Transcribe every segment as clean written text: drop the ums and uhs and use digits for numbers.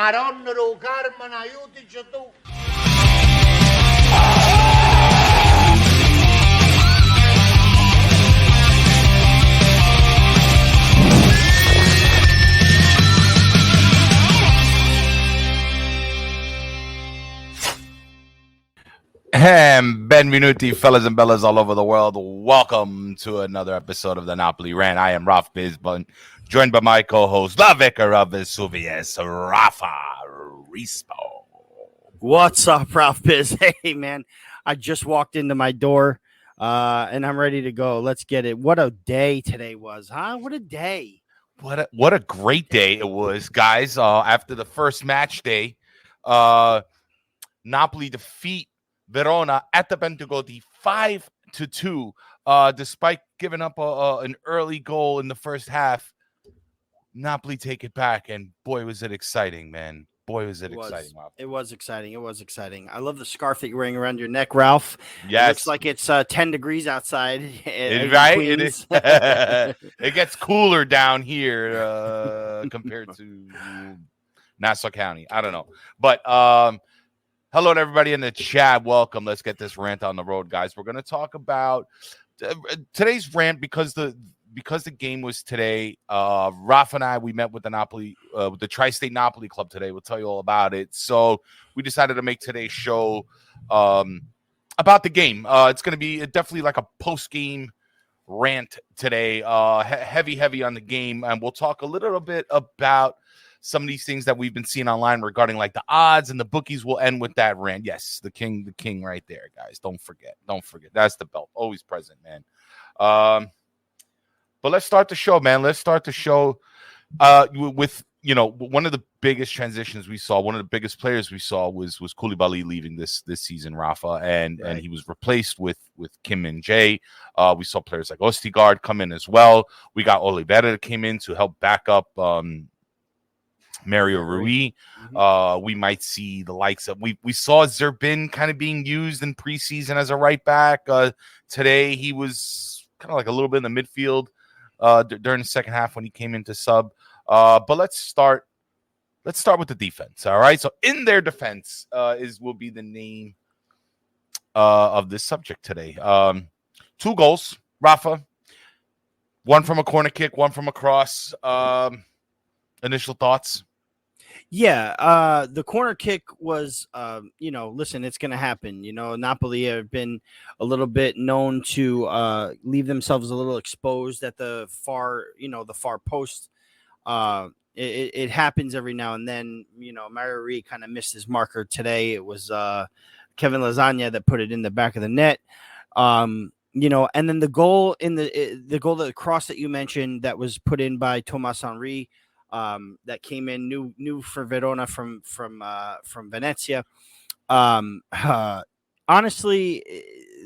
Maronnero Carmen, aiutici tu. Benvenuti, fellas and bellas all over the world. Welcome to another episode of the Napoli Rant. I am Raff N Raff, joined by my co-host, La Vicar of Vesuvius, Rafa Rispo. What's up, Ralph Biz? Hey, man, I just walked into my door, and I'm ready to go. Let's get it. What a day today was, huh? What a day. What a great day it was, guys. After the first match day, Napoli defeat Verona at the Bentegodi 5-2. Despite giving up an early goal in the first half, Napoli take it back, and boy, was it exciting, man. Boy, was it exciting. It was exciting. It was exciting. I love the scarf that you're wearing around your neck, Ralph. Yes. It looks like it's 10 degrees outside. Right? It is. It gets cooler down here compared to Nassau County. I don't know. But hello to everybody in the chat. Welcome. Let's get this rant on the road, guys. We're going to talk about today's rant because the game was today. Raff and I, we met with the Napoli, with the Tri-State Napoli Club today. We'll tell you all about it. So we decided to make today's show about the game. It's going to be definitely like a post-game rant today. Heavy on the game, and we'll talk a little bit about some of these things that we've been seeing online regarding like the odds, and the bookies. Will end with that rant. Yes, the king right there, guys. Don't forget. That's the belt, always present, man. But let's start the show, man. Let's start the show with, one of the biggest transitions we saw, one of the biggest players we saw was Koulibaly leaving this season, Rafa, and he was replaced with Kim Min-jae. We saw players like Ostigard come in as well. We got Oliveira that came in to help back up Mario Rui. We might see the likes of we saw Zerbin kind of being used in preseason as a right back. Today he was kind of like a little bit in the midfield during the second half when he came into sub. But let's start with the defense. All right. So in their defense will be the name of this subject today. 2 goals, Rafa. 1 from a corner kick, 1 from a cross. Initial thoughts? Yeah, the corner kick was, listen, it's going to happen. Napoli have been a little bit known to leave themselves a little exposed at the far post. It happens every now and then. Mario Rui kind of missed his marker today. It was Kevin Lasagna that put it in the back of the net. And then the goal the cross that you mentioned that was put in by Thomas Henry. That came in new for Verona from Venezia. Honestly,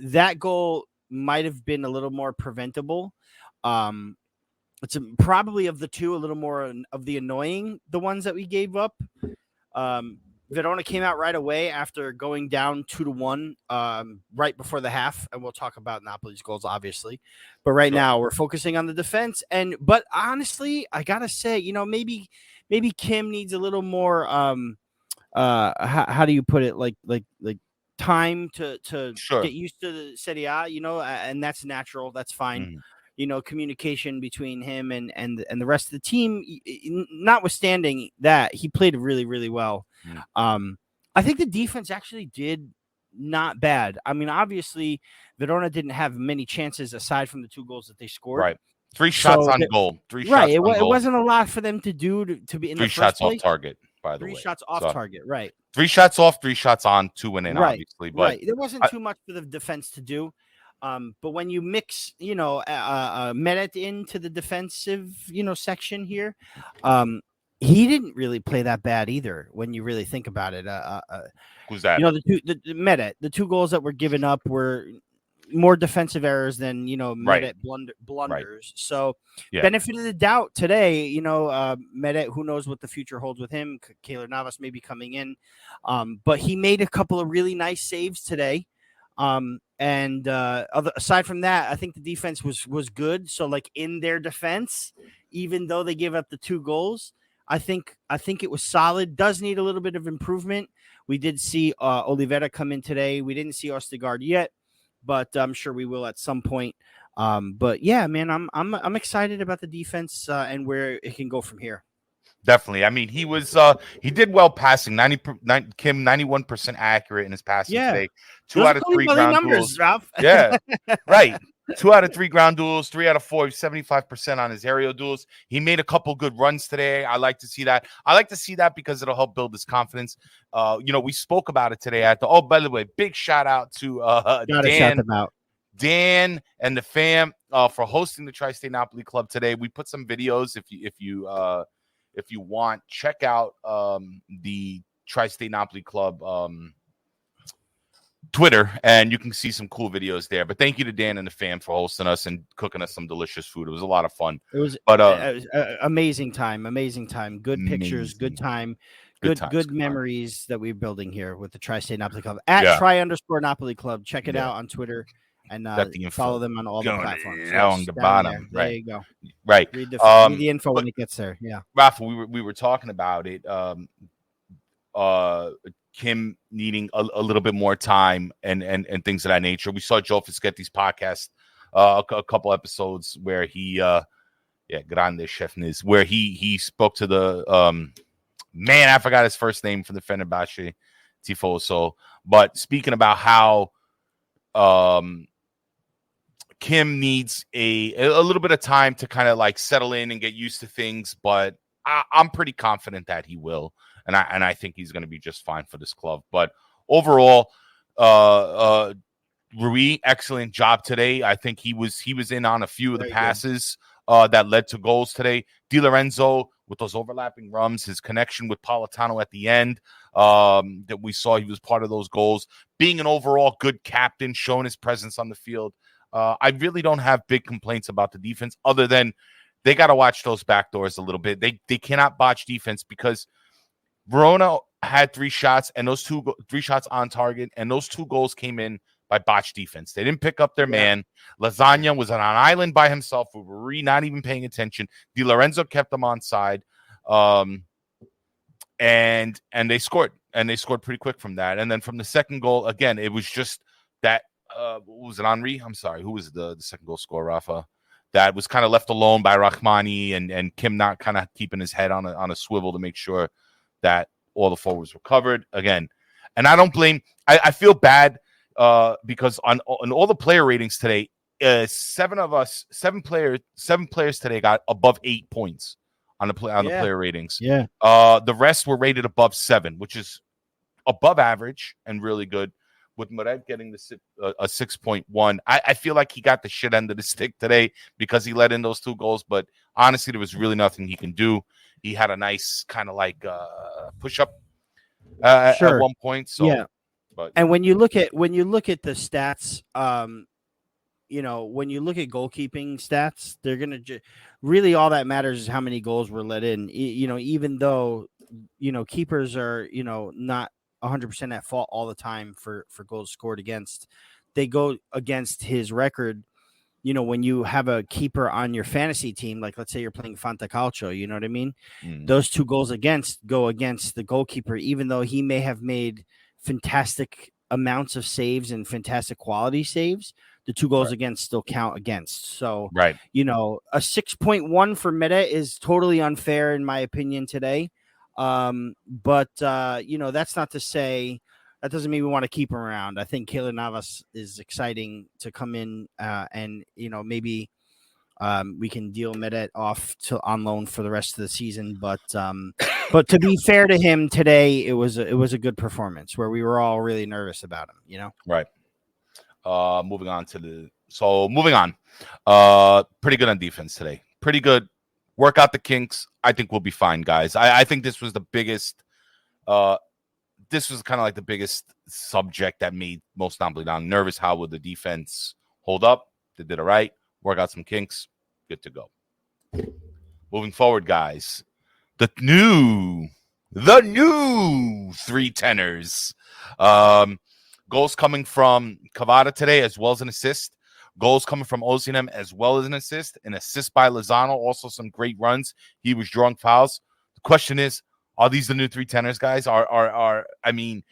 that goal might have been a little more preventable. It's probably of the two a little more of the annoying, the ones that we gave up. Verona came out right away after going down 2-1 right before the half, and we'll talk about Napoli's goals, obviously. But now we're focusing on the defense. But honestly, I gotta say, maybe Kim needs a little more. How do you put it? Like time to get used to the Serie A, and that's natural. That's fine. Communication between him and the rest of the team, notwithstanding that, he played really, really well. I think the defense actually did not bad. I mean, obviously, Verona didn't have many chances aside from the 2 goals that they scored. Right. 3 shots on goal. 3 shots right. on goal. It wasn't a lot for them to do to be in 3 the shots first place. off target, by the way. 3 shots off target, right. 3 shots off, 3 shots on, 2 and in, obviously. But there wasn't too much for the defense to do. But when you mix, Meret into the defensive, section here, he didn't really play that bad either. When you really think about it, who's that? The Meret, the 2 goals that were given up were more defensive errors than Meret blunders. Right. So benefit of the doubt today. Meret, who knows what the future holds with him? Keylor Navas may be coming in, but he made a couple of really nice saves today. Aside from that, I think the defense was good. So, like, in their defense, even though they gave up the 2 goals, I think it was solid. Does need a little bit of improvement. We did see Oliveira come in today. We didn't see Ostergaard yet, but I'm sure we will at some point. But yeah, man, I'm excited about the defense and where it can go from here. Definitely. I mean, he did well passing. 91% accurate in his passing today. 2 out of 3 ground duels. Ralph. Yeah, right. 2 out of 3 ground duels, 3 out of 4, 75% on his aerial duels. He made a couple good runs today. I like to see that. I like to see that because it'll help build his confidence. We spoke about it today by the way, big shout out to Dan and the fam for hosting the Tri-State Napoli Club today. We put some videos if you want, check out the Tri-State Napoli Club Twitter, and you can see some cool videos there. But thank you to Dan and the fam for hosting us and cooking us some delicious food. It was a lot of fun. It was amazing time. Good pictures, good time. Good memories that we're building here with the Tri-State Napoli Club at _Napoli Club. Check it out on Twitter and follow them on all the platforms. On the bottom, there you go. Right. Read the info when it gets there. Yeah, Rafa, we were talking about it. Kim needing a little bit more time and things of that nature. We saw Joe Fischetti's podcast a couple episodes where he grande chef Niz, where he spoke to the man, I forgot his first name, from the Fenerbahce Tifoso, but speaking about how Kim needs a little bit of time to kind of like settle in and get used to things, but I'm pretty confident that he will. And I think he's going to be just fine for this club. But overall, Rui, excellent job today. I think he was in on a few of the passes that led to goals today. Di Lorenzo with those overlapping runs, his connection with Politano at the end that we saw, he was part of those goals. Being an overall good captain, showing his presence on the field. I really don't have big complaints about the defense, other than they got to watch those back doors a little bit. They cannot botch defense, because Verona had 3 shots, and those 3 shots on target, and those 2 goals came in by botched defense. They didn't pick up their man. Lasagna was on an island by himself. We were not even paying attention. Di Lorenzo kept them on side, and they scored, pretty quick from that. And then from the second goal, again, it was just that. Was it Henry? I'm sorry. Who was the second goal scorer, Rafa? That was kind of left alone by Rahmani, and Kim not kind of keeping his head on a swivel to make sure that all the forwards were covered again. And I don't blame. I feel bad because on all the player ratings today, 7 players today got above 8 points on the player ratings. Yeah. The rest were rated above 7, which is above average and really good. With Murat getting a 6.1. I feel like he got the shit end of the stick today because he let in those 2 goals. But honestly, there was really nothing he can do. He had a nice kind of like push up at one point. So, yeah. But when you look at the stats, when you look at goalkeeping stats, they're gonna really all that matters is how many goals were let in. Even though keepers are not 100% at fault all the time for goals scored against, they go against his record. When you have a keeper on your fantasy team, like let's say you're playing Fantacalcio, you know what I mean? Those 2 goals go against the goalkeeper, even though he may have made fantastic amounts of saves and fantastic quality saves. The 2 goals against still count against. So, a 6.1 for Meta is totally unfair in my opinion today. But that's not to say that doesn't mean we want to keep him around. I think Keylor Navas is exciting to come in, and maybe we can deal Medet off on loan for the rest of the season. But to be fair to him today, it was a good performance where we were all really nervous about him. Right. Moving on. Pretty good on defense today. Pretty good. Work out the kinks. I think we'll be fine, guys. I think this was the biggest. This was kind of like the biggest subject that made most Napoli down nervous. How would the defense hold up? They did it right. Work out some kinks. Good to go. Moving forward, guys. The new 3 tenors. Goals coming from Kvara today, as well as an assist. Goals coming from Osimhen as well as an assist by Lozano. Also some great runs. He was drawing fouls. The question is, are these the new 3 tenors, guys? I mean,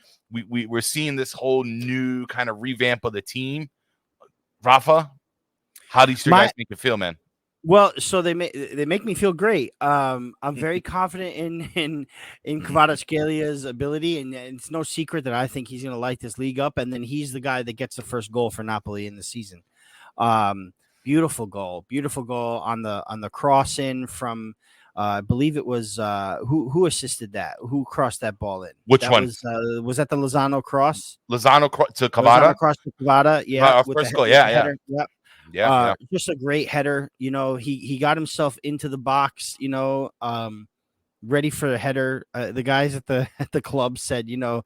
we're seeing this whole new kind of revamp of the team. Rafa, how do these 3 guys make you feel, man? Well, so they make me feel great. I'm very confident in Kvaratskelia's ability, and it's no secret that I think he's going to light this league up. And then he's the guy that gets the first goal for Napoli in the season. Beautiful goal on the cross in from. I believe it was who assisted that? Who crossed that ball in? Which one? Was that the Lozano cross? Lozano to Kvara? Lozano cross to Kvara, yeah. First goal, yeah. Yep. Yeah. Just a great header. You know, he got himself into the box, you know, ready for the header. The guys at the club said, you know,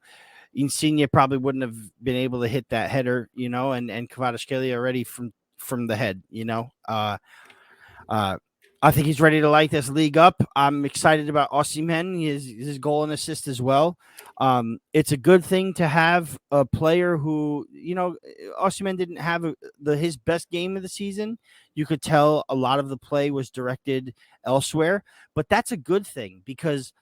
Insigne probably wouldn't have been able to hit that header, you know, and Kvaratskhelia already from the head, you know. I think he's ready to light this league up. I'm excited about Osimhen, his goal and assist as well. It's a good thing to have a player who, you know, Osimhen didn't have his best game of the season. You could tell a lot of the play was directed elsewhere, but that's a good thing because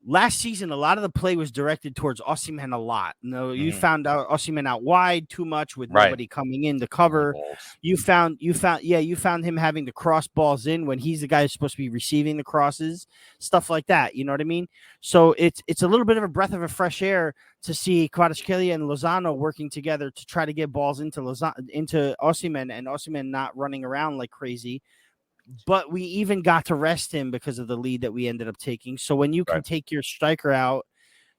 last season, a lot of the play was directed towards Osimhen a lot. No, you found out Osimhen out wide too much with nobody coming in to cover. You found him having to cross balls in when he's the guy who's supposed to be receiving the crosses, stuff like that. You know what I mean? So it's a little bit of a breath of a fresh air to see Kvaratskhelia and Lozano working together to try to get balls into Osimhen, and Osimhen not running around like crazy. But we even got to rest him because of the lead that we ended up taking. So when you can take your striker out,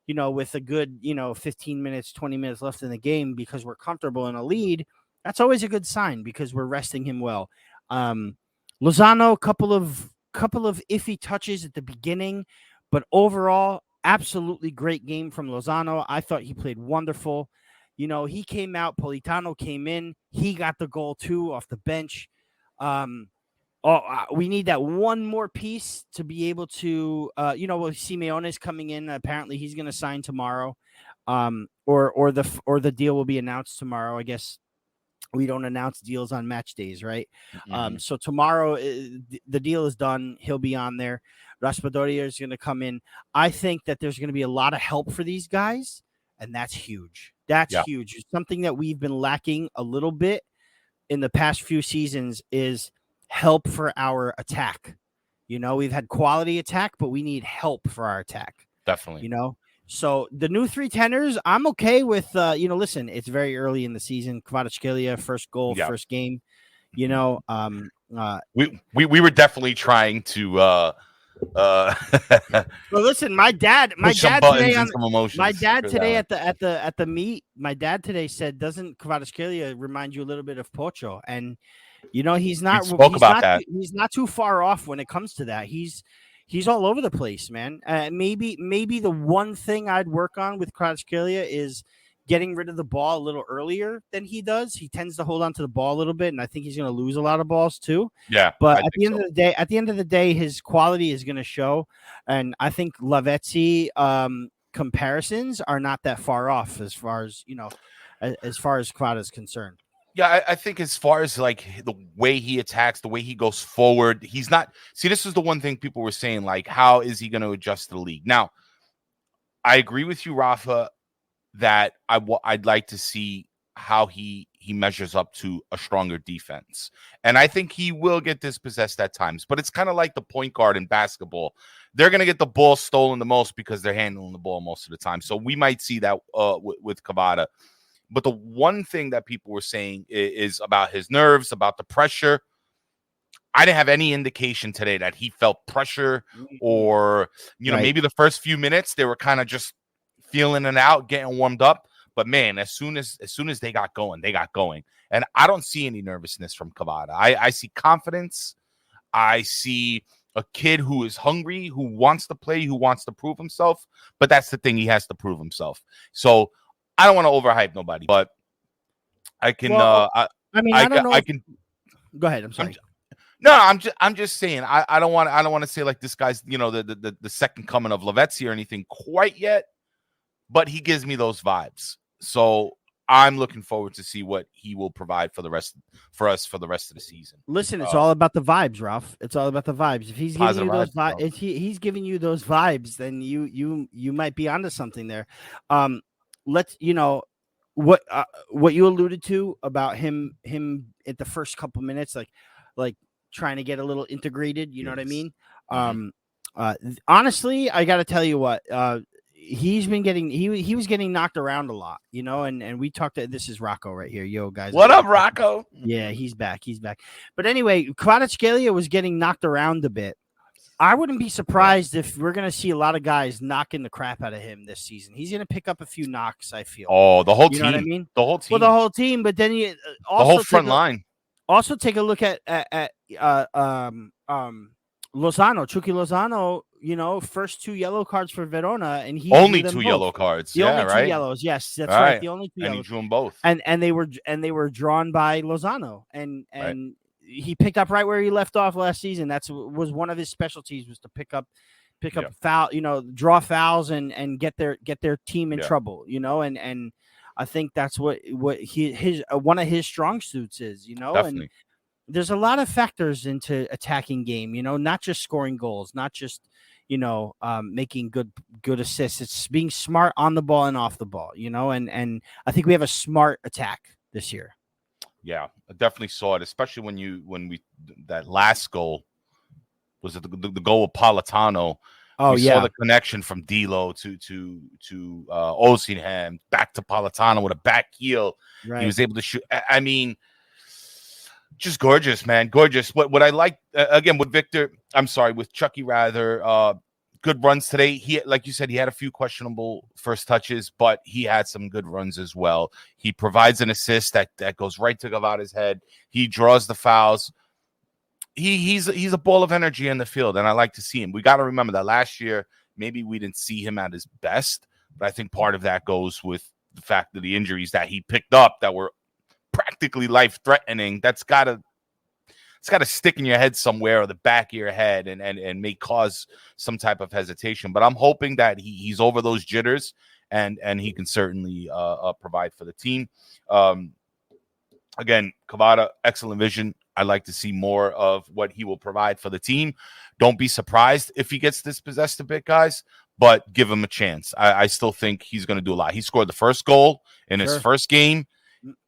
you know, with a good, 15 minutes, 20 minutes left in the game because we're comfortable in a lead, that's always a good sign because we're resting him well. Lozano, couple of iffy touches at the beginning, but overall, absolutely great game from Lozano. I thought he played wonderful. You know, he came out, Politano came in, he got the goal too off the bench. We need that one more piece to be able to, Simeone is coming in. Apparently, he's going to sign tomorrow, or the deal will be announced tomorrow. I guess we don't announce deals on match days, right? So tomorrow, the deal is done. He'll be on there. Raspadori is going to come in. I think that there's going to be a lot of help for these guys, and that's huge. That's huge. It's something that we've been lacking a little bit in the past few seasons is help for our attack. You know, we've had quality attack, but we need help for our attack. Definitely. You know, so the new 3 tenors, I'm okay with, listen, it's very early in the season. Kvaratskhelia, first goal, first game, you know. We were definitely trying to well, listen, my dad today at the meet, my dad today said, doesn't Kvaratskhelia remind you a little bit of Pocho? And you know, he's not too far off when it comes to that. He's all over the place, man. Maybe the one thing I'd work on with Kvaratskhelia is getting rid of the ball a little earlier than he does. He tends to hold on to the ball a little bit, and I think he's going to lose a lot of balls too. Yeah, but at the end of the day, his quality is going to show, and I think Lavezzi comparisons are not that far off as far as Kvara is concerned. Yeah, I think as far as like the way he attacks, the way he goes forward, he's not. See, this is the one thing people were saying, like, how is he going to adjust to the league? Now, I agree with you, Rafa, that I'd like to see how he measures up to a stronger defense. And I think he will get dispossessed at times. But it's kind of like the point guard in basketball. They're going to get the ball stolen the most because they're handling the ball most of the time. So we might see that with Kvara. But the one thing that people were saying is about his nerves, about the pressure. I didn't have any indication today that he felt pressure or, maybe the first few minutes they were kind of just feeling it out, getting warmed up. But man, as soon as they got going, they got going. And I don't see any nervousness from Kvara. I see confidence. I see a kid who is hungry, who wants to play, who wants to prove himself. But that's the thing. He has to prove himself. So I don't want to overhype nobody, but I can. Well, I don't know. I can. Go ahead. I'm sorry. I'm just saying. I don't want to say like this guy's the second coming of Lavezzi or anything quite yet, but he gives me those vibes. So I'm looking forward to see what he will provide for us for the rest of the season. Listen, it's all about the vibes, Ralph. It's all about the vibes. If he's giving you those vibes, if he's giving you those vibes, then you might be onto something there. Let's what you alluded to about him at the first couple minutes, like trying to get a little integrated. You know what I mean? Honestly, I got to tell you what. He's been getting he was getting knocked around a lot, and we talked to this is Rocco right here. Yo, guys. What up, Rocco? Yeah, he's back. But anyway, Kvaratshkelia was getting knocked around a bit. I wouldn't be surprised if we're gonna see a lot of guys knocking the crap out of him this season. He's gonna pick up a few knocks, I feel. Oh, the whole team. You know what I mean? The whole team. Well, the whole team, but then you also the whole front line. Also take a look at Lozano, Chucky Lozano, first 2 yellow cards for Verona, and he only 2 yellow cards. The only 2 yellows, yes, that's right. The only 2 yellows. And he drew them both. And they were drawn by Lozano, and he picked up right where he left off last season. Was one of his specialties, was to pick up foul, draw fouls and get their team in trouble, and I think that's what his one of his strong suits is, Definitely. And there's a lot of factors into attacking game, not just scoring goals, not just, making good assists. It's being smart on the ball and off the ball, and I think we have a smart attack this year. Yeah, I definitely saw it, especially when we that last goal was the goal of Politano. Oh, saw the connection from Dilo to Osimhen back to Politano with a back heel. Right. He was able to shoot. I mean, just gorgeous, man. Gorgeous. What I like, again, with Chucky, rather, good runs today. He, like you said, he had a few questionable first touches, but he had some good runs as well. He provides an assist that goes right to Gavada's head. He draws the fouls. He's a ball of energy in the field, and I like to see him. We got to remember that last year, maybe we didn't see him at his best, but I think part of that goes with the fact that the injuries that he picked up that were practically life-threatening, it's got to stick in your head somewhere or the back of your head and may cause some type of hesitation. But I'm hoping that he's over those jitters and he can certainly provide for the team. Again, Kvara, excellent vision. I'd like to see more of what he will provide for the team. Don't be surprised if he gets dispossessed a bit, guys, but give him a chance. I still think he's going to do a lot. He scored the first goal in his first game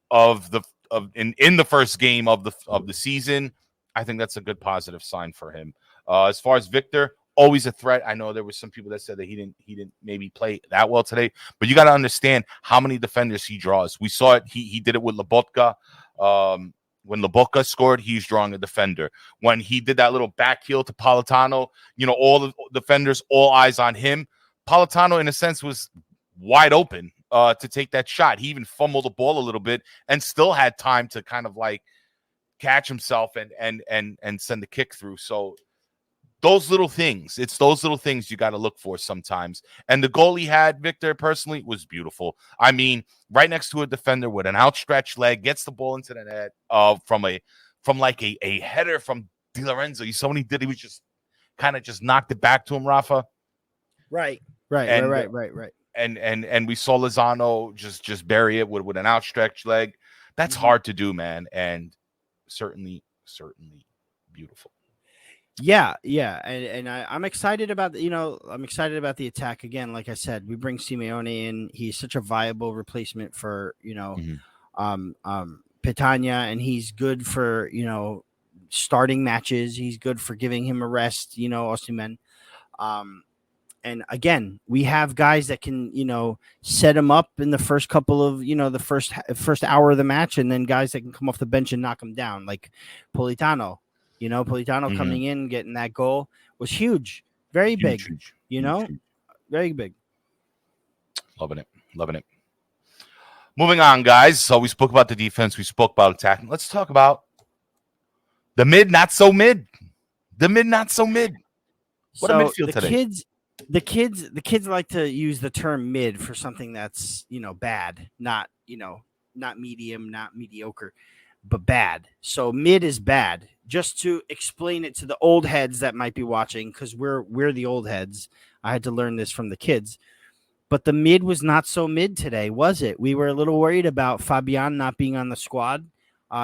in the first game of the season. I think that's a good positive sign for him. As far as Victor, always a threat. I know there were some people that said that he didn't maybe play that well today, but you got to understand how many defenders he draws. We saw it. He did it with Lobotka. When Lobotka scored, he's drawing a defender. When he did that little back heel to Politano, all the defenders, all eyes on him. Politano, in a sense, was wide open to take that shot. He even fumbled the ball a little bit and still had time to kind of like catch himself and send the kick through. So those little things, you got to look for sometimes. And the goal he had, Victor, personally, was beautiful. I mean, right next to a defender with an outstretched leg, gets the ball into the net from a header from Di Lorenzo. You saw when he did, he was just kind of just knocked it back to him, Rafa. Right. And we saw Lozano just bury it with an outstretched leg. That's hard to do, man, and certainly beautiful. Yeah, and I'm excited about the attack again. Like I said, we bring Simeone in. He's such a viable replacement for Petagna, and he's good for starting matches. He's good for giving him a rest. Osimhen. And again, we have guys that can set him up in the first couple of the first hour of the match, and then guys that can come off the bench and knock him down, like Politano. Politano coming in, getting that goal was huge. Very big, huge. Very big. Loving it. Moving on, guys. So we spoke about the defense. We spoke about attacking. Let's talk about the mid, not so mid. What a midfield today. The kids like to use the term mid for something that's, bad, not medium, not mediocre, but bad. So mid is bad. Just to explain it to the old heads that might be watching, because we're the old heads. I had to learn this from the kids. But the mid was not so mid today, was it? We were a little worried about Fabian not being on the squad.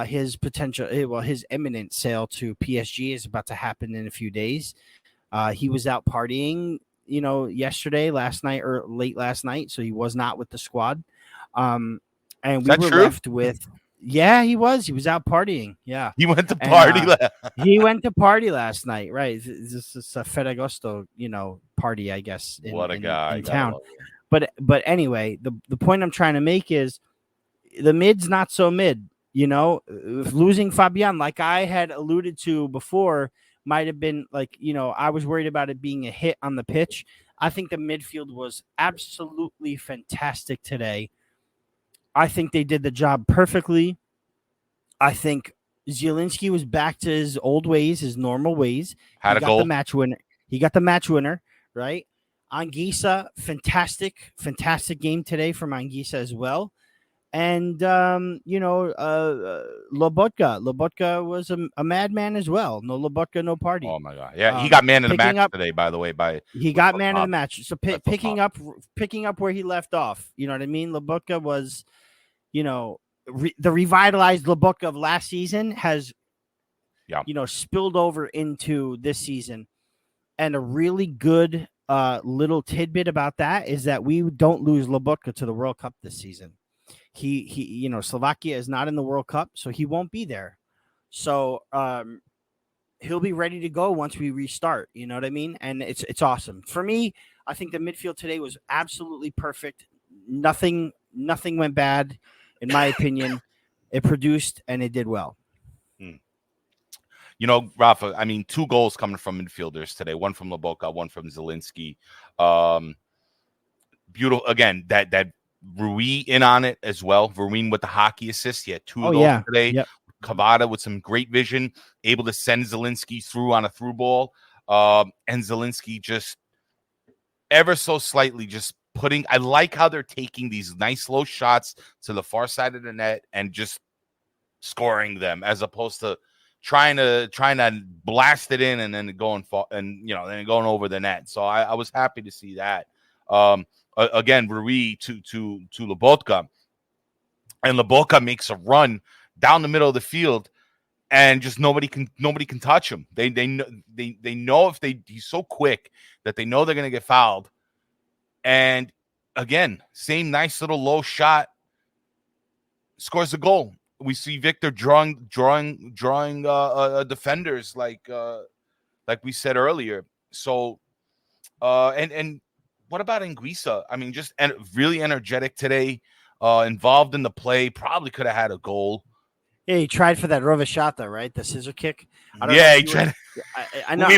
His imminent sale to PSG is about to happen in a few days. He was out partying, yesterday, last night, or late last night, so he was not with the squad. And Is we that were true? left with, yeah, he was out partying. Yeah, He went to party. he went to party last night, right? This is a Ferragosto, party, I guess. What a guy in town. But anyway, the point I'm trying to make is the mid's not so mid. Losing Fabian, like I had alluded to before, might have been like, I was worried about it being a hit on the pitch. I think the midfield was absolutely fantastic today. I think they did the job perfectly. I think Zielinski was back to his old ways, his normal ways. Had a goal. The match winner. He got the match winner, right? Anguissa, fantastic game today from Anguissa as well. And, Lobotka was a madman as well. No Lobotka, no party. Oh, my God. Yeah, he got man of the match today, by the way. He got man of the match. So picking up where he left off. You know what I mean? Lobotka was, the revitalized Lobotka of last season has, spilled over into this season. And a really good little tidbit about that is that we don't lose Lobotka to the World Cup this season. He Slovakia is not in the World Cup, so he won't be there. So he'll be ready to go once we restart. You know what I mean? And it's awesome. For me, I think the midfield today was absolutely perfect. Nothing went bad, in my opinion. It produced and it did well. Rafa, I mean, 2 goals coming from midfielders today. One from Lobotka, one from Zielinski. Beautiful. Again, that Rui in on it as well. Verween with the hockey assist. He had 2 of those today. Yep. Kvara with some great vision, able to send Zielinski through on a through ball. And Zielinski just ever so slightly just I like how they're taking these nice low shots to the far side of the net and just scoring them, as opposed to trying to blast it in and then going over the net. So I was happy to see that. Again, Rui to Lobotka, and Lobotka makes a run down the middle of the field, and just nobody can touch him. They know if he's so quick that they know they're gonna get fouled. And again, same nice little low shot, scores a goal. We see Victor drawing defenders like we said earlier. So and what about Anguissa? I mean, just really energetic today, involved in the play. Probably could have had a goal. Yeah, he tried for that rovesciata, right? The scissor kick. Yeah, he tried. I know.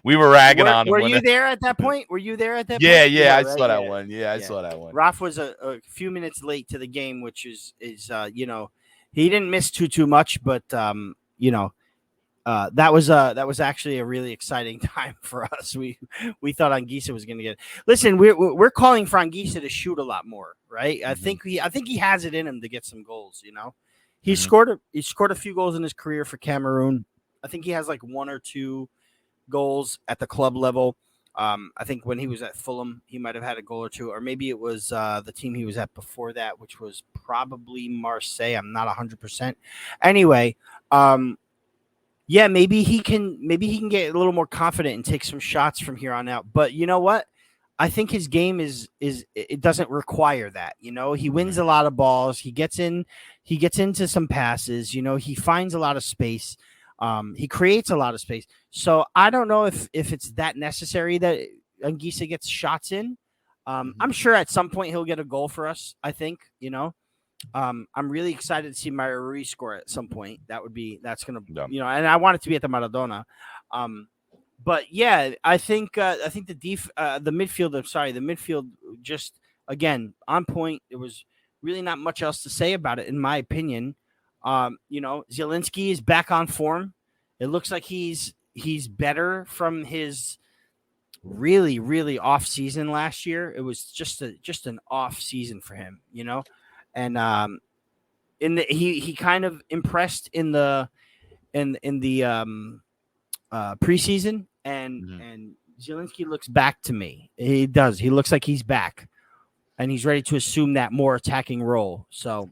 We were ragging on him. Were you there at that point? Were you there at that point? Yeah, I saw that one. Yeah, I saw that one. Raff was a few minutes late to the game, which is he didn't miss too much, but that was actually a really exciting time for us. We thought Anguissa was going to get it. Listen, we're calling for Anguissa to shoot a lot more, right? I think he has it in him to get some goals. He scored a few goals in his career for Cameroon. I think he has like 1 or 2 goals at the club level. I think when he was at Fulham, he might have had a goal or 2, or maybe it was the team he was at before that, which was probably Marseille. I'm not 100%. Anyway, maybe he can get a little more confident and take some shots from here on out. But you know what? I think his game it doesn't require that. He wins a lot of balls. He gets into some passes. He finds a lot of space. He creates a lot of space. So I don't know if it's that necessary that Anguissa gets shots in. I'm sure at some point he'll get a goal for us. I think, I'm really excited to see Mario Rui score at some point. That's going to, and I want it to be at the Maradona. But yeah, I think the midfield just, again, on point. There was really not much else to say about it, in my opinion. Zielinski is back on form. It looks like he's better from his really, really off season last year. It was just an off season for him, and he kind of impressed in the preseason, and Zielinski looks back to me. He does. He looks like he's back. and he's ready to assume that more attacking role. So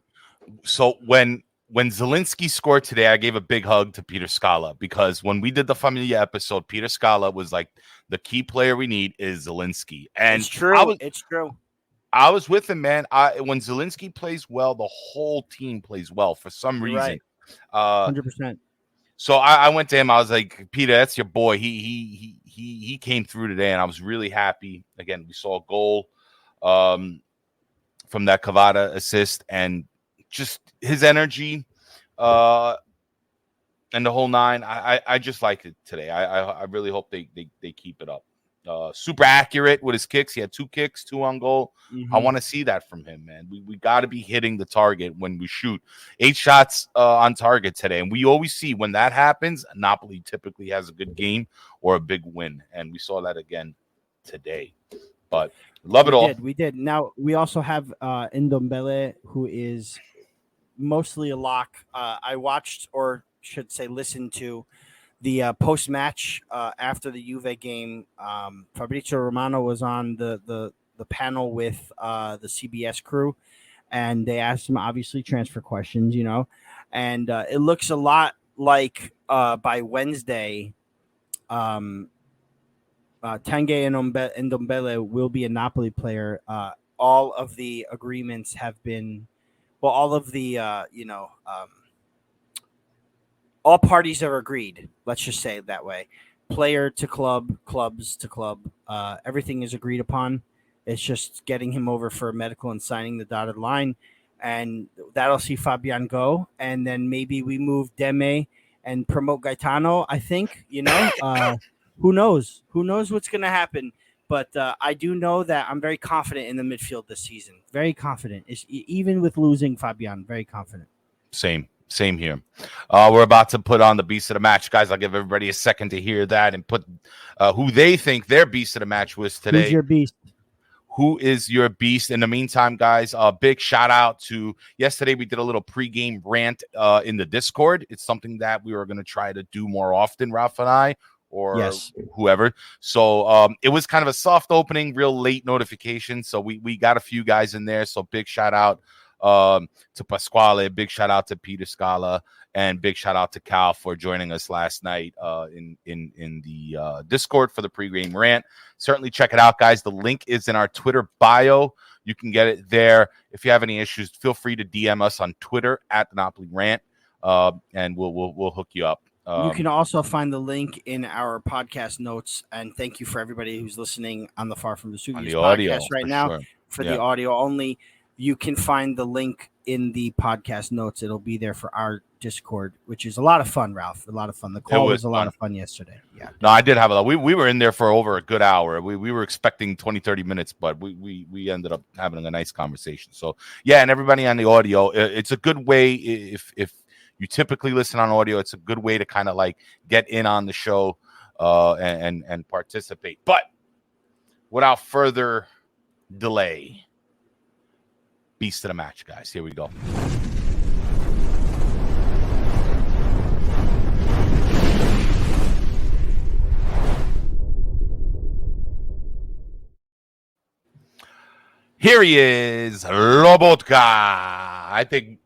when Zielinski scored today, I gave a big hug to Peter Scala, because when we did the Familia episode, Peter Scala was like, the key player we need is Zielinski. And it's true. It's true. I was with him, man. When Zielinski plays well, the whole team plays well for some reason. Right. 100%. So I went to him. I was like, Peter, that's your boy. He came through today, and I was really happy. Again, we saw a goal from that Kvara assist, and just his energy and the whole nine. I just liked it today. I really hope they keep it up. Super accurate with his kicks. He had 2 kicks, 2 on goal. Mm-hmm. I want to see that from him, man. We got to be hitting the target when we shoot. 8 shots on target today. And we always see when that happens, Napoli typically has a good game or a big win. And we saw that again today. But love it all. We did. Now, we also have Ndombele, who is mostly a lock. I watched, or should say listened to, the post-match after the Juve game. Fabrizio Romano was on the panel with the CBS crew, and they asked him, obviously, transfer questions, and it looks a lot like by Wednesday, Tanguy Ndombele will be a Napoli player. All of the agreements have been, all of the, all parties are agreed. Let's just say it that way. Player to club, clubs to club. Everything is agreed upon. It's just getting him over for a medical and signing the dotted line. And that'll see Fabian go. And then maybe we move Deme and promote Gaetano, I think. Who knows? Who knows what's going to happen? But I do know that I'm very confident in the midfield this season. Very confident. Even with losing Fabian, very confident. Same here. We're about to put on the beast of the match, guys. I'll give everybody a second to hear that and put who they think their beast of the match was today. Who's your beast? Who is your beast? In the meantime, guys, a big shout out to yesterday. We did a little pregame rant in the Discord. It's something that we were going to try to do more often, Raff and I, or whoever. So it was kind of a soft opening, real late notification. So we got a few guys in there. So big shout out to Pasquale, big shout out to Peter Scala, and big shout out to Cal for joining us last night in the Discord for the pregame rant. Certainly check it out, guys. The link is in our Twitter bio. You can get it there. If you have any issues, feel free to DM us on Twitter at the Napoli Rant, and we'll hook you up. You can also find the link in our podcast notes. And thank you for everybody who's listening on the Far From the Studios podcast right now. For the audio only, you can find the link in the podcast notes. It'll be there for our Discord, which is a lot of fun, Ralph. A lot of fun. The call was a lot of fun yesterday. Yeah. No, I did have a lot. We were in there for over a good hour. We were expecting 20, 30 minutes, but we ended up having a nice conversation. So, yeah, and everybody on the audio, it's a good way if you typically listen on audio, it's a good way to kind of like get in on the show and participate. But without further delay, beast of the match, guys. Here we go. Here he is, Lobotka. I think,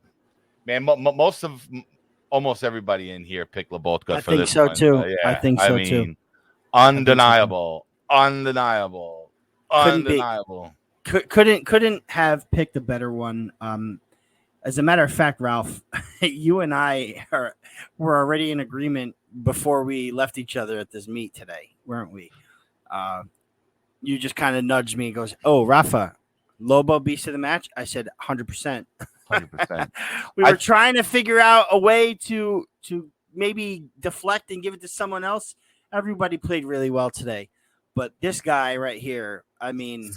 man, almost everybody in here picked Lobotka for this one. Too. I think so too. Undeniable. Couldn't have picked a better one. As a matter of fact, Ralph, you and I were already in agreement before we left each other at this meet today, weren't we? You just kind of nudged me and goes, "Oh, Rafa, Lobo beast of the match." I said 100%. 100%. We were trying to figure out a way to maybe deflect and give it to someone else. Everybody played really well today, but this guy right here, I mean,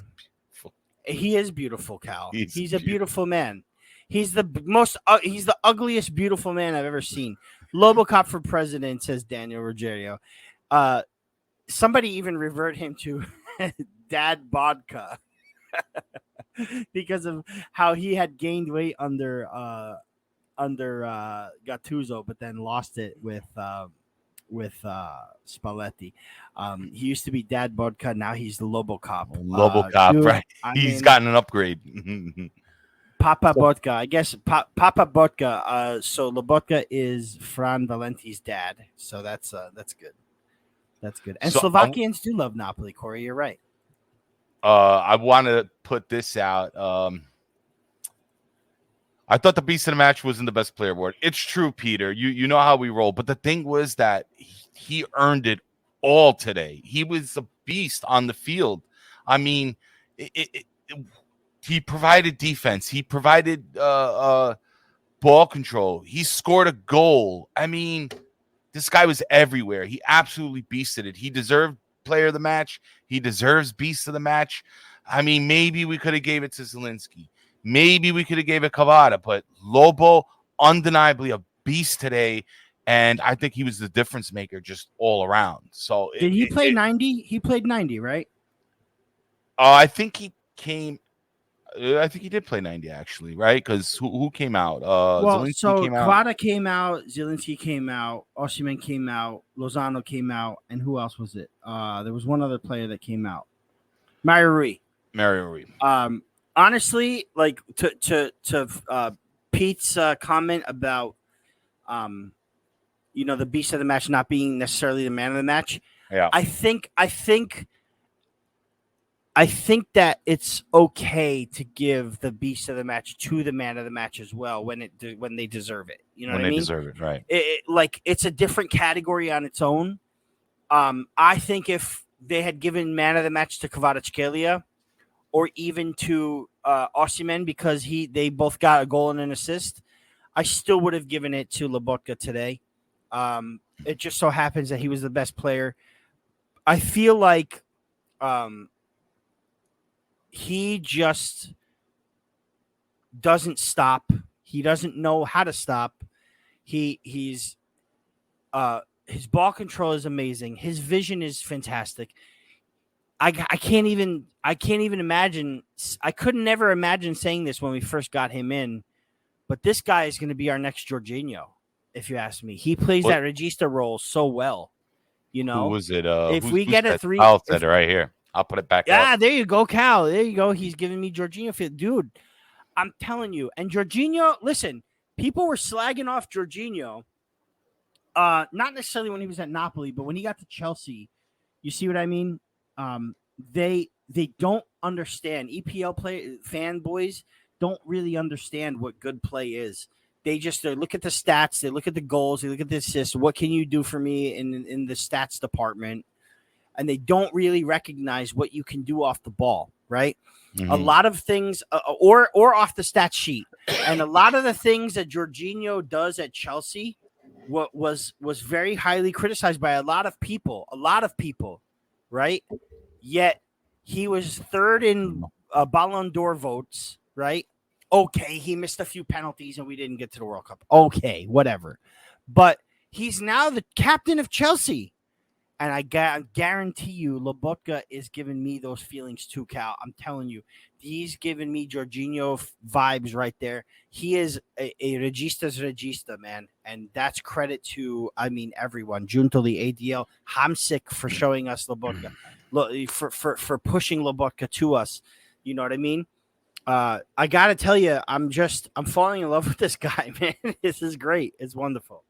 he is beautiful, Cal. He's a beautiful man. He's the he's the ugliest beautiful man I've ever seen. Lobocop for president, says Daniel Ruggiero. Somebody even reverted him to Dad Vodka because of how he had gained weight under Gattuso, but then lost it with Spalletti. He used to be Dad Vodka, now he's the Lobocop. Lobocop, Dude, right? He's gotten an upgrade. Papa Vodka, I guess. Papa Vodka. So Lobotka is Fran Valenti's dad. So that's good. That's good. And So, Slovakians do love Napoli, Corey. You're right. I want to put this out. I thought the beast of the match wasn't the best player award. It's true, Peter. You know how we roll. But the thing was that he earned it all today. He was a beast on the field. I mean, he provided defense. He provided ball control. He scored a goal. I mean, this guy was everywhere. He absolutely beasted it. He deserved player of the match. He deserves beast of the match. I mean, maybe we could have gave it to Zielinski. Maybe we could have gave it Kvara, but Lobo, undeniably a beast today, and I think he was the difference maker just all around. So did he play 90? He played 90, right? I think he came. I think he did play 90 actually, right? Because who came out? Kvara came out, Zielinski came out, Osimhen came out, Lozano came out, and who else was it? There was one other player that came out. Mario Rui. Honestly, like to Pete's comment about the beast of the match not being necessarily the man of the match. Yeah. I think that it's okay to give the beast of the match to the man of the match as well when they deserve it. You know what I mean? When they deserve it, right? It's a different category on its own. I think if they had given man of the match to Kvaratshkelia or even to Osimhen because they both got a goal and an assist, I still would have given it to Lobotka today. It just so happens that he was the best player. I feel like he just doesn't stop. He doesn't know how to stop. His ball control is amazing. His vision is fantastic. I can't even imagine. I could never imagine saying this when we first got him in, but this guy is going to be our next Jorginho, if you ask me. He plays that regista role so well. You know, who was it? If we get a 3, I'll set it right here. I'll put it back. Yeah, there you go, Cal. There you go. He's giving me Jorginho. Dude, I'm telling you. And Jorginho, listen, people were slagging off Jorginho. Not necessarily when he was at Napoli, but when he got to Chelsea, you see what I mean? They don't understand. EPL fanboys don't really understand what good play is. They look at the stats, they look at the goals, they look at the assists. What can you do for me in the stats department? And they don't really recognize what you can do off the ball, right? Mm-hmm. A lot of things, or off the stat sheet, and a lot of the things that Jorginho does at Chelsea was very highly criticized by a lot of people, right? Yet he was third in Ballon d'Or votes, right? Okay, he missed a few penalties and we didn't get to the World Cup. Okay, whatever. But he's now the captain of Chelsea. And I guarantee you, Lobotka is giving me those feelings too, Cal. I'm telling you, he's giving me Jorginho vibes right there. He is a regista's regista, man. And that's credit to, everyone. Junto, the ADL, Hamsik for showing us Lobotka, for pushing Lobotka to us. You know what I mean? I got to tell you, I'm falling in love with this guy, man. This is great. It's wonderful.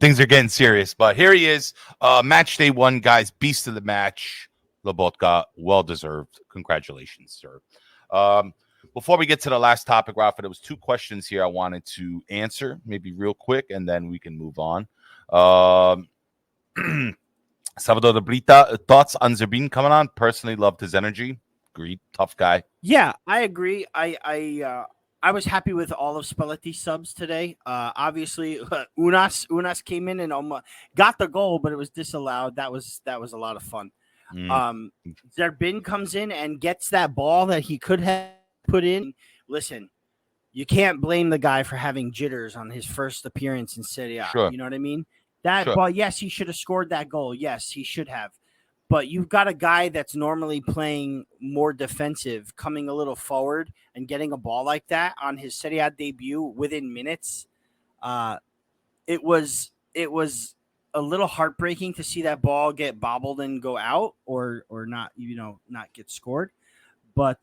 Things are getting serious, but here he is. Match day 1, guys. Beast of the match, Lobotka. Well deserved. Congratulations, sir. Before we get to the last topic, Rafa, there was 2 questions here I wanted to answer, maybe real quick, and then we can move on. Salvador de Brita, thoughts on Zerbin coming on? Personally, loved his energy. Agreed. Tough guy. Yeah, I agree. I was happy with all of Spalletti's subs today. Obviously, Unas came in and got the goal, but it was disallowed. That was a lot of fun. Zerbin comes in and gets that ball that he could have put in. Listen, you can't blame the guy for having jitters on his first appearance in Serie A. Sure. You know what I mean? That ball, yes, he should have scored that goal. Yes, he should have. But you've got a guy that's normally playing more defensive, coming a little forward and getting a ball like that on his Serie A debut within minutes. It was a little heartbreaking to see that ball get bobbled and go out, or not, not get scored. But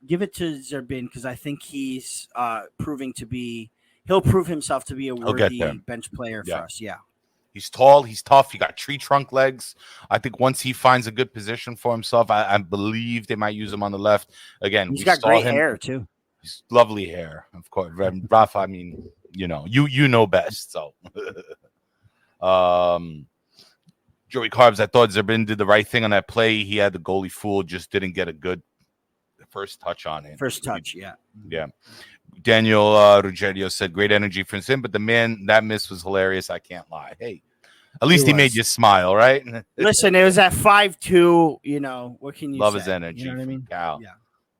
give it to Zerbin, because I think he's he'll prove himself to be a worthy bench player for us. Yeah. He's tall. He's tough. He got tree trunk legs. I think once he finds a good position for himself, I believe they might use him on the left. Again, he's got great hair too. He's lovely hair, of course. Raff, I mean, you know best. So, Joey Carbs, I thought Zerbin did the right thing on that play. He had the goalie fooled, just didn't get a good first touch on it. Yeah. Daniel Ruggiero said, great energy from him, but that miss was hilarious. I can't lie. Hey, at least he made you smile, right? Listen, it was at 5-2. What can you love say? His energy, you know what I mean? Cal. Yeah.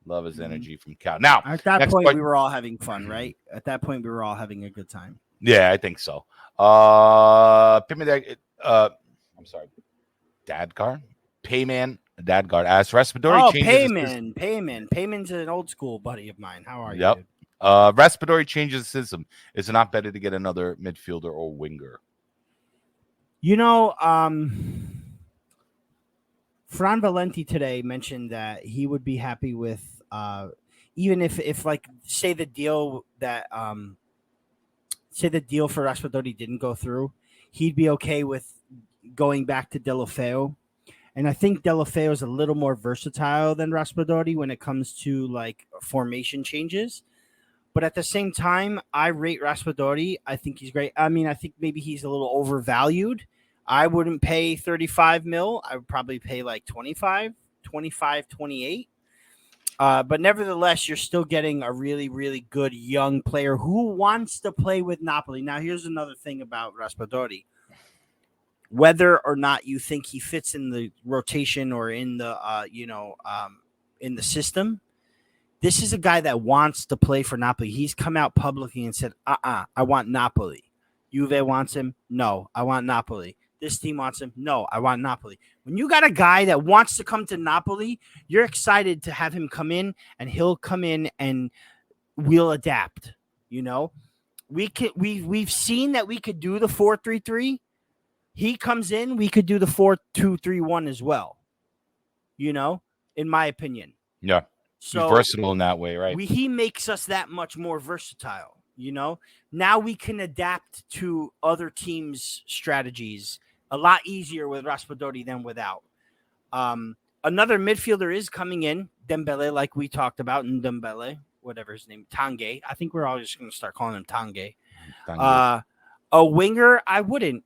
Love his energy from Cal. Now, at that point, we were all having fun, right? At that point, we were all having a good time. Yeah, I think so. I'm sorry. Dadgar? Payman Dadgar asked Raspadori changes. Payman's an old school buddy of mine. How are you? Yep. Raspadori changes the system. Is it not better to get another midfielder or winger? Fran Valenti today mentioned that he would be happy with even if like say the deal for Raspadori didn't go through, he'd be okay with going back to Delofeo. And I think Delofeo is a little more versatile than Raspadori when it comes to like formation changes. But at the same time, I rate Raspadori. I think he's great. I mean, I think maybe he's a little overvalued. I wouldn't pay 35 mil. I would probably pay like 25, 28. But nevertheless, you're still getting a really, really good young player who wants to play with Napoli. Now, here's another thing about Raspadori. Whether or not you think he fits in the rotation or in the, in the system, this is a guy that wants to play for Napoli. He's come out publicly and said, I want Napoli. Juve wants him. No, I want Napoli. This team wants him. No, I want Napoli. When you got a guy that wants to come to Napoli, you're excited to have him come in, and he'll come in and we'll adapt. We've seen that we could do the 4-3-3. He comes in, we could do the 4-2-3-1 as well. In my opinion. Yeah. So he's versatile in that way, right? He makes us that much more versatile. Now we can adapt to other teams' strategies a lot easier with Raspadori than without. Another midfielder is coming in, Dembele, like we talked about, and Dembele, whatever his name, Tanguy. I think we're all just going to start calling him Tanguy. A winger, I wouldn't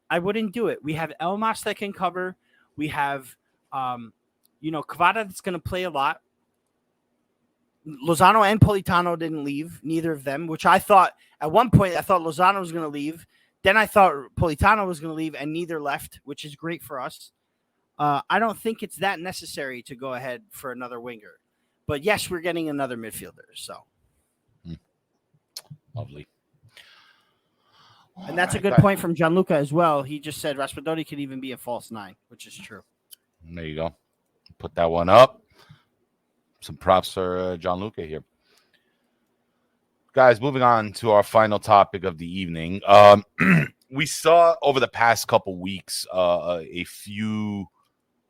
do it. We have Elmas that can cover. We have, Kvara that's going to play a lot. Lozano and Politano didn't leave, neither of them, which I thought at one point, Lozano was going to leave. Then I thought Politano was going to leave, and neither left, which is great for us. I don't think it's that necessary to go ahead for another winger. But yes, we're getting another midfielder. So lovely. And that's a good point from Gianluca as well. He just said Raspadori could even be a false 9, which is true. There you go. Put that one up. Some props for Gianluca here. Guys, moving on to our final topic of the evening. We saw over the past couple weeks a few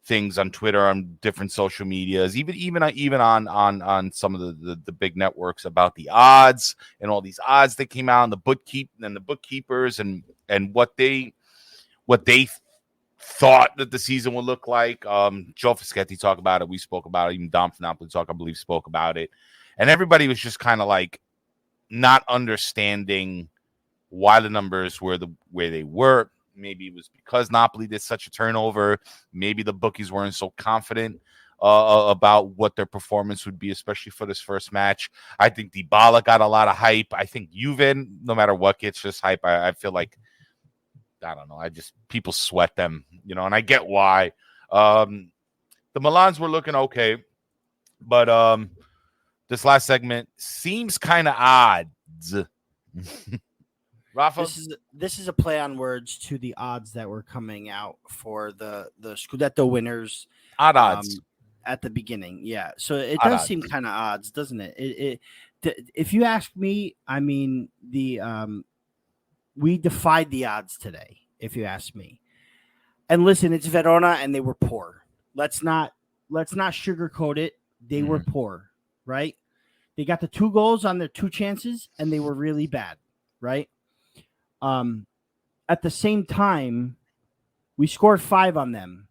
things on Twitter, on different social medias, even on some of the big networks about the odds and all these odds that came out, and the bookkeepers and what they thought that the season would look like. Joe Fischetti talked about it. We spoke about it. Even Dom from Napoli Talk, I believe, spoke about it. And everybody was just kind of like not understanding why the numbers were the way they were. Maybe it was because Napoli did such a turnover. Maybe the bookies weren't so confident about what their performance would be, especially for this first match. I think Dybala got a lot of hype. I think Juve, no matter what, gets just hype. I feel like, I don't know. People sweat them, and I get why. The Milans were looking okay, but this last segment seems kind of odd. Rafa? This is a play on words to the odds that were coming out for the Scudetto winners. Odd odds at the beginning, yeah. So it does seem kind of odds, doesn't it? If you ask me, I mean we defied the odds today. If you ask me, And listen, it's Verona, and they were poor. Let's not sugarcoat it. They were poor, right? They got the 2 goals on their 2 chances, and they were really bad, right? At the same time, we scored 5 on them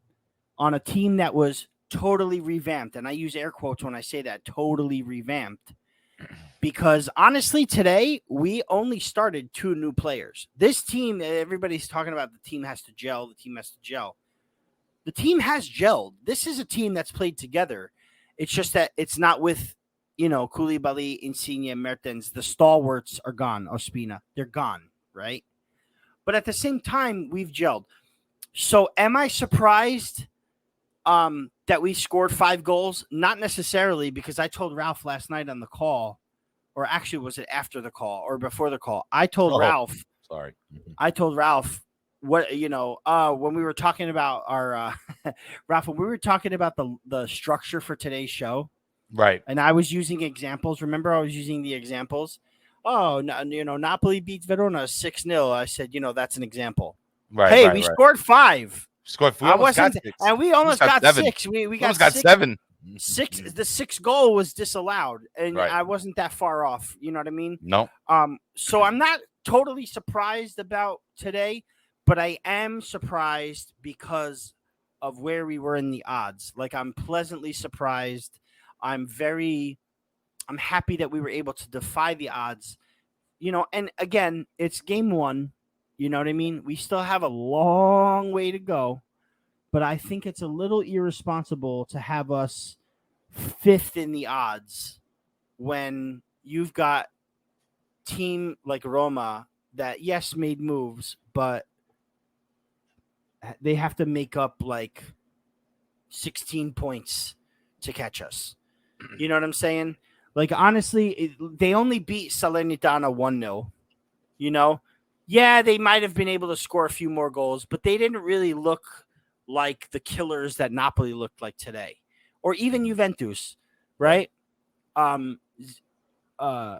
on a team that was totally revamped. And I use air quotes when I say that, totally revamped. Because honestly, today, we only started 2 new players. This team, everybody's talking about the team has to gel. The team has to gel. The team has gelled. This is a team that's played together. It's just that it's not with, Koulibaly, Insigne, Mertens. The stalwarts are gone. Ospina, they're gone, right? But at the same time, we've gelled. So am I surprised that we scored 5 goals? Not necessarily, because I told Ralph last night on the call, or actually was it after the call or before the call? I told Ralph. Sorry. I told Ralph what, when we were talking about our Ralph, when we were talking about the structure for today's show. Right. And I was using examples. Remember, I was using the examples. Oh, Napoli beats Verona 6-0. I said, that's an example. Right. Hey, right, we right. scored 5. We almost got 6. And we almost got 7. 6. We got 7. 6. The 6th goal was disallowed, and Right. I wasn't that far off. You know what I mean? No. So I'm not totally surprised about today, but I am surprised because of where we were in the odds. Like, I'm pleasantly surprised. I'm happy that we were able to defy the odds. And again, it's game 1. You know what I mean? We still have a long way to go, but I think it's a little irresponsible to have us 5th in the odds when you've got team like Roma that, yes, made moves, but they have to make up like 16 points to catch us. You know what I'm saying? Like, honestly, they only beat Salernitana 1-0, Yeah, they might have been able to score a few more goals, but they didn't really look like the killers that Napoli looked like today, or even Juventus, right? Dybala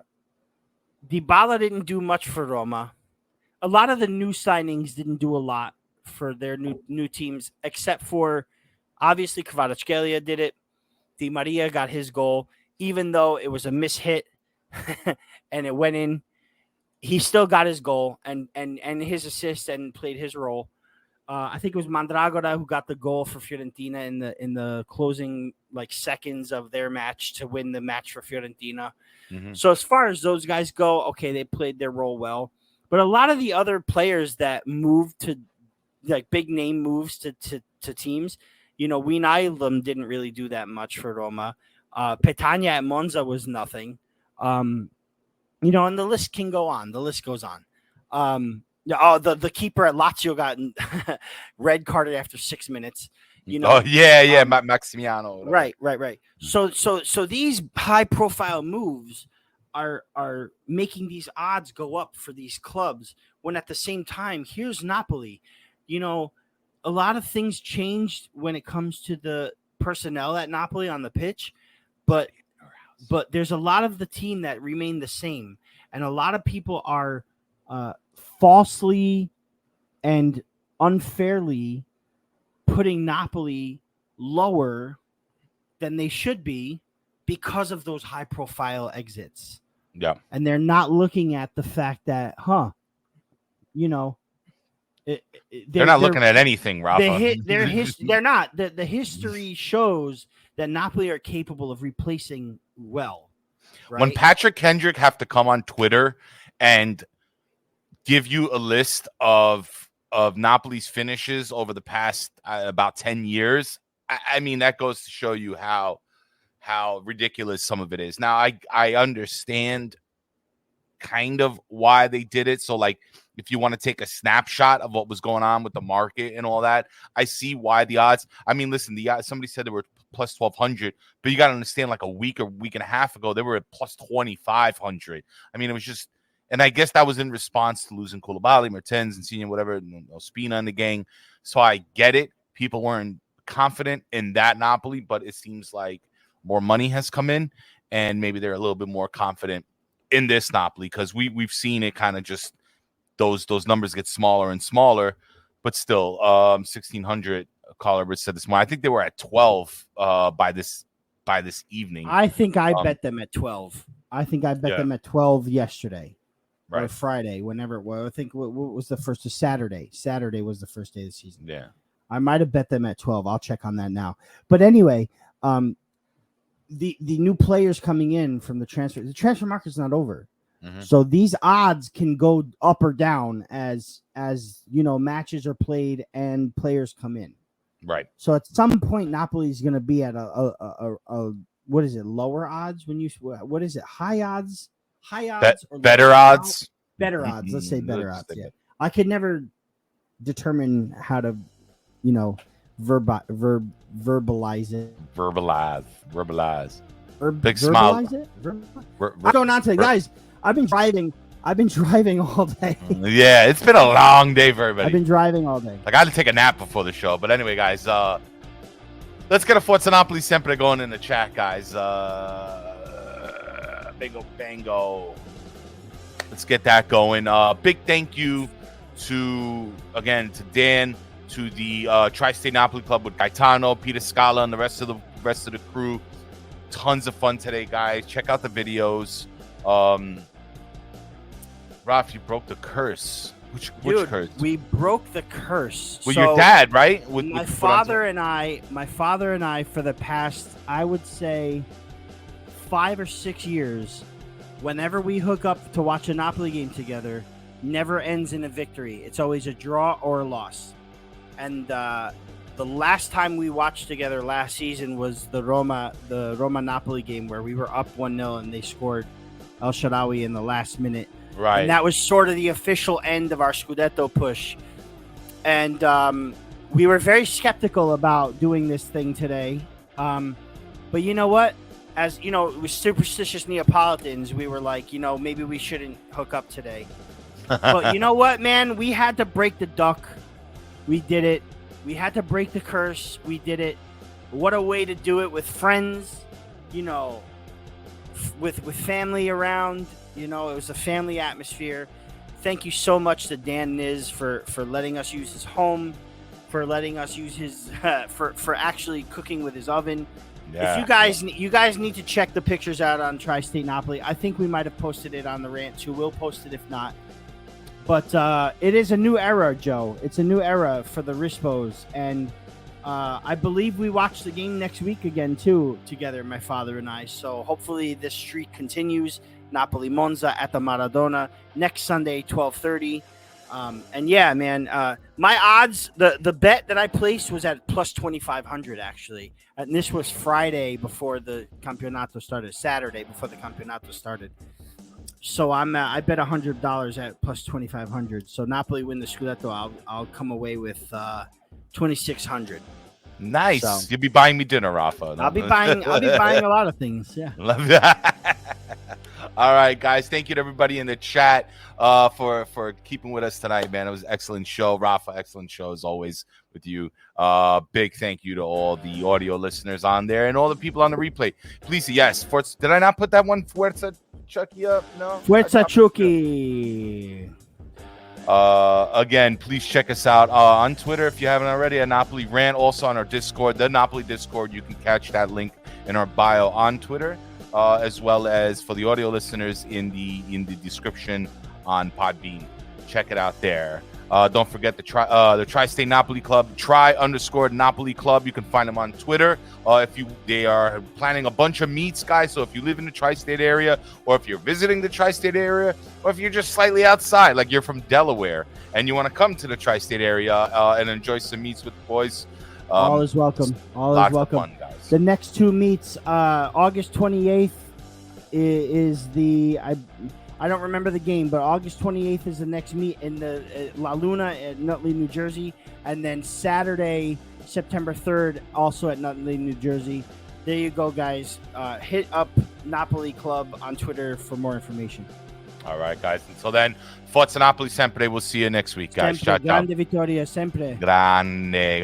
didn't do much for Roma. A lot of the new signings didn't do a lot for their new teams, except for, obviously, Kvaratshkelia did it. Di Maria got his goal, even though it was a mishit and it went in. He still got his goal and his assist and played his role. I think it was Mandragora who got the goal for Fiorentina in the closing seconds of their match to win the match for Fiorentina. Mm-hmm. So as far as those guys go, okay, they played their role well. But a lot of the other players that moved to big name moves to teams, Wijnaldum didn't really do that much for Roma. Petagna at Monza was nothing. And the list can go on. The list goes on. The keeper at Lazio got red carded after 6 minutes. Maximiano. Right. So these high profile moves are making these odds go up for these clubs. When at the same time, here's Napoli. A lot of things changed when it comes to the personnel at Napoli on the pitch, but there's a lot of the team that remain the same, and a lot of people are falsely and unfairly putting Napoli lower than they should be because of those high-profile exits. Yeah, and they're not looking at the fact that, they're not looking at anything, Rafa. They're not. The history shows that Napoli are capable of replacing well. Right? When Patrick Kendrick have to come on Twitter and give you a list of Napoli's finishes over the past about 10 years, I mean, that goes to show you how ridiculous some of it is. Now, I understand kind of why they did it. So, if you want to take a snapshot of what was going on with the market and all that, I see why the odds. I mean, listen, the odds, somebody said they were plus 1,200, but you got to understand, a week and a half ago, they were at plus 2,500. I mean, it was just, and I guess that was in response to losing Koulibaly, Mertens, and seeing whatever, Ospina and the gang. So I get it. People weren't confident in that Napoli, but it seems like more money has come in, and maybe they're a little bit more confident in this Napoli, because we've seen it kind of just those numbers get smaller and smaller. but still, 1,600 caller said this morning. I think they were at 12 by this evening. I think I bet them at 12. I think I bet them at 12 yesterday. Or Friday, whenever it was. I think what was the first of Saturday. Saturday was the first day of the season. Yeah. I might have bet them at 12. I'll check on that now. But anyway, the new players coming in from the transfer market's not over. Mm-hmm. So these odds can go up or down as matches are played and players come in. Right. So at some point Napoli's going to be at a what is it? Lower odds what is it? High odds? High odds or better odds? Better odds. Let's say better odds. Yeah. I could never determine how to, verbalize it. Verbalize. Big smile. I'm going on today, guys. I've been driving all day. Yeah, it's been a long day for everybody. I've been driving all day. Like I had to take a nap before the show. But anyway, guys, let's get a Forza Napoli Sempre going in the chat, guys. Bingo bango. Let's get that going. Big thank you to Dan, to the Tri-State Napoli Club with Gaetano, Peter Scala, and the rest of the crew. Tons of fun today, guys. Check out the videos. Raff, you broke the curse. Which curse? We broke the curse. With your dad, right? My father and I, for the past, I would say, 5 or 6 years, whenever we hook up to watch a Napoli game together, never ends in a victory. It's always a draw or a loss. And the last time we watched together last season was the Roma Napoli game, where we were up 1-0 and they scored El Shaarawy in the last minute. Right. And that was sort of the official end of our Scudetto push. And we were very skeptical about doing this thing today. But you know what? As with superstitious Neapolitans, we were like, maybe we shouldn't hook up today. But you know what, man? We had to break the duck. We did it. We had to break the curse. We did it. What a way to do it with friends, with family around. It was a family atmosphere. Thank you so much to Dan Niz for letting us use his home, for letting us use his for actually cooking with his oven. Yeah. If you guys need to check the pictures out on Tri-State Napoli. I think we might have posted it on the rant too. We'll post it if not. But it is a new era, Joe. It's a new era for the Rispos, and I believe we watch the game next week again too, together, my father and I. So hopefully this streak continues. Napoli Monza at the Maradona next Sunday, 12:30. And yeah, man, my odds, the bet that I placed was at plus 2,500 actually, and this was Friday before the Campionato started, Saturday before the Campionato started. So I bet $100 at plus 2,500. So Napoli win the Scudetto, I'll come away with 2,600. Nice. So, you'll be buying me dinner, Rafa. I'll be buying a lot of things. Yeah. Love that. All right, guys. Thank you to everybody in the chat for keeping with us tonight, man. It was an excellent show. Rafa, excellent show as always with you. Big thank you to all the audio listeners on there and all the people on the replay. Please, yes. Did I not put that one, Forza Chucky, up? No? Forza Chucky. Again, please check us out on Twitter if you haven't already at Napoli Rant. Also on our Discord, the Napoli Discord. You can catch that link in our bio on Twitter. As well as for the audio listeners in the description on Podbean. Check it out there. Don't forget the Tri-State Napoli Club, _Napoli Club. You can find them on Twitter. They are planning a bunch of meets, guys. So if you live in the Tri-State area, or if you're visiting the Tri-State area, or if you're just slightly outside, like you're from Delaware, and you want to come to the Tri-State area and enjoy some meets with the boys, all is welcome. All is welcome. Fun, guys. The next two meets, August 28th is the I don't remember the game, but August 28th is the next meet in the La Luna at Nutley, New Jersey, and then Saturday, September 3rd, also at Nutley, New Jersey. There you go, guys. Hit up Napoli Club on Twitter for more information. All right, guys. Until then, Forza Napoli Sempre. We'll see you next week, guys. Sempre. Grande vittoria, sempre. Grande.